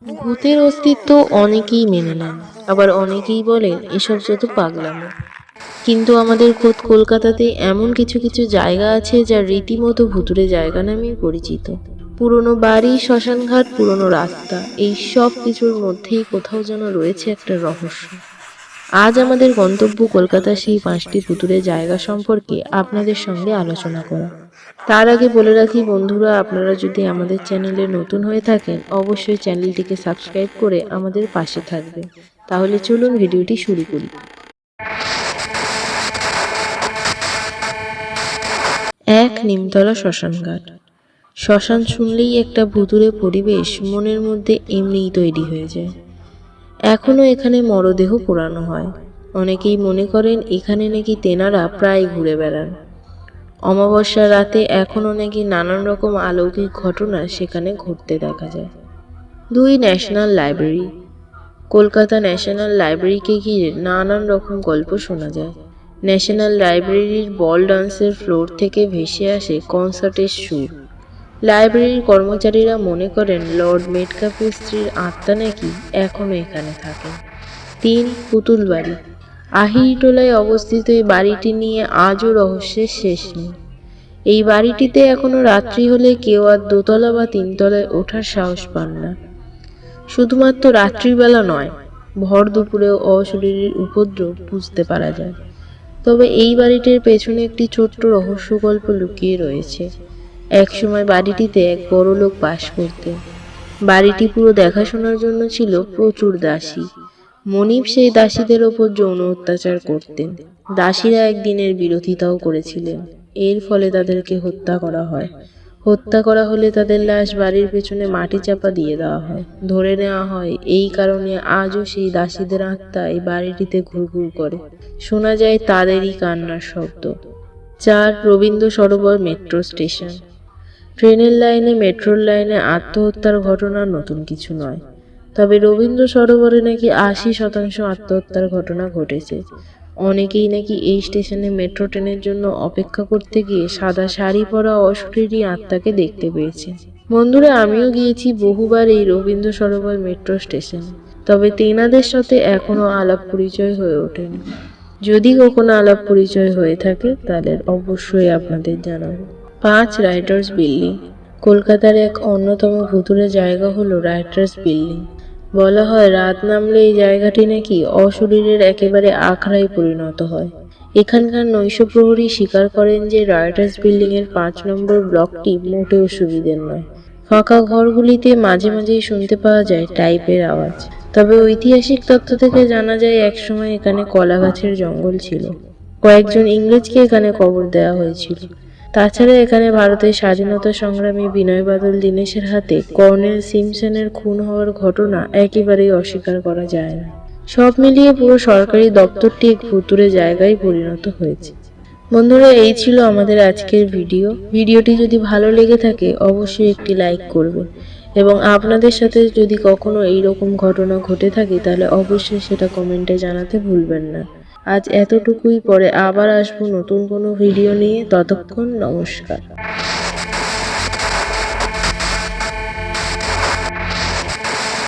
ভূতের অস্তিত্ব অনেকেই মেনে নেন, আবার অনেকেই বলেন এসব যত পাগলামো। কিন্তু আমাদের খোদ কলকাতাতে এমন কিছু কিছু জায়গা আছে যা রীতিমতো ভুতুড়ে জায়গা নামে পরিচিত। পুরনো বাড়ি, শ্মশানঘাট, পুরনো রাস্তা, এই সব কিছুর মধ্যেই কোথাও যেন রয়েছে একটা রহস্য। আজ আমাদের গন্তব্য কলকাতার সেই 5টি ভুতুড়ে জায়গা সম্পর্কে আপনাদের সঙ্গে আলোচনা করা। তার আগে বলে রাখি বন্ধুরা, আপনারা যদি আমাদের চ্যানেলে নতুন হয়ে থাকেন অবশ্যই চ্যানেলটিকে সাবস্ক্রাইব করে আমাদের পাশে থাকবেন। তাহলে চলুন ভিডিওটি শুরু করি। 1, নিমতলা শ্মশানঘাট। শ্মশান শুনলেই একটা ভুতুড়ে পরিবেশ মনের মধ্যে এমনিই তৈরি হয়ে যায়। এখনো এখানে মরদেহ পোড়ানো হয়। অনেকেই মনে করেন এখানে নাকি তেনারা প্রায় ঘুরে বেড়ান। অমাবস্যার রাতে এখনো নাকি নানান রকম অলৌকিক ঘটনা সেখানে ঘটতে দেখা যায়। 2, ন্যাশনাল লাইব্রেরি। কলকাতা ন্যাশনাল লাইব্রেরিকে ঘিরে নানান রকম গল্প শোনা যায়। ন্যাশনাল লাইব্রেরির বল ডান্সের ফ্লোর থেকে ভেসে আসে কনসার্টের সুর। লাইব্রেরির কর্মচারীরা মনে করেন লর্ড মেটকাফের স্ত্রীর আত্মা নাকি এখনো এখানে থাকে। 3, পুতুল বাড়ি। আহিরিটোলায় অবস্থিত এই বাড়িটি নিয়ে আজও রহস্যের শেষ নেই। এই বাড়িটিতে এখনো রাত্রি হলে কেউ আর দোতলা বা তিনতলায় ওঠার সাহস পান না। শুধুমাত্র রাত্রিবেলা নয়, ভর দুপুরেও অশরীরীর উপদ্রব বুঝতে পারা যায়। তবে এই বাড়িটির পেছনে একটি ছোট্ট রহস্য গল্প লুকিয়ে রয়েছে। একসময় বাড়িটিতে এক বড় লোক বাস করতেন। বাড়িটি পুরো দেখাশোনার জন্য ছিল প্রচুর দাসী। মনিব সেই দাসীদের ওপর যৌন অত্যাচার করতেন। দাসীরা একদিনের বিরোধিতাও করেছিলেন। এর ফলে তাদেরকে হত্যা করা হয়। হত্যা করা হলে তাদের লাশ বাড়ির পেছনে মাটি চাপা দিয়ে দেওয়া হয়। ধরে নেওয়া হয় এই কারণে আজও সেই দাসীদের আত্মা এই বাড়িটিতে ঘুরঘুর করে। শোনা যায় তাদেরই কান্নার শব্দ। 4, রবীন্দ্র সরোবর মেট্রো স্টেশন। ট্রেনের লাইনে, মেট্রোর লাইনে আত্মহত্যার ঘটনা নতুন কিছু নয়। তবে রবীন্দ্র সরোবরে নাকি 80% আত্মহত্যার ঘটনা ঘটেছে। অনেকেই নাকি এই স্টেশনে মেট্রো ট্রেনের জন্য অপেক্ষা করতে গিয়ে সাদা শাড়ি পরা অশরীরী আত্মাকে দেখতে পেয়েছে। বন্ধুরা, আমিও গিয়েছি বহুবার এই রবীন্দ্র সরোবর মেট্রো স্টেশনে, তবে তেনাদের সাথে এখনো আলাপ পরিচয় হয়ে ওঠেনি। যদি কখনো আলাপ পরিচয় হয়ে থাকে তাহলে অবশ্যই আপনাদের জানাবো। 5, রাইটার্স বিল্ডিং। কলকাতার এক অন্যতম ভুতুড়ে জায়গা হলো রাইটার্স বিল্ডিং। বলা হয় রাত নামলে এই জায়গাটি নাকি অশরীরের একেবারে আখড়ায় পরিণত হয়। এখানকার নৈশ প্রহরী স্বীকার করেন যে রাইটার্স বিল্ডিং এর 5 নম্বর ব্লকটি মোটেও সুবিধের নয়। ফাঁকা ঘরগুলিতে মাঝে মাঝেই শুনতে পাওয়া যায় টাইপের আওয়াজ। তবে ঐতিহাসিক তথ্য থেকে জানা যায় একসময় এখানে কলা গাছের জঙ্গল ছিল। কয়েকজন ইংরেজকে এখানে কবর দেওয়া হয়েছিল। তাছাড়া এখানে ভারতের স্বাধীনতা সংগ্রামী বিনয় বাদল দীনেশের হাতে কর্নেল সিমসনের খুন হওয়ার ঘটনা একেবারেই অস্বীকার করা যায় না। সব মিলিয়ে পুরো সরকারি দপ্তরটি এক ভুতুড়ে জায়গায় পরিণত হয়েছে। বন্ধুরা, এই ছিল আমাদের আজকের ভিডিওটি যদি ভালো লেগে থাকে অবশ্যই একটি লাইক করবেন, এবং আপনাদের সাথে যদি কখনো এইরকম ঘটনা ঘটে থাকে তাহলে অবশ্যই সেটা কমেন্টে জানাতে ভুলবেন না। আজ এতটুকুই, পরে আবার আসবো নতুন কোনো ভিডিও নিয়ে। ততক্ষণ নমস্কার।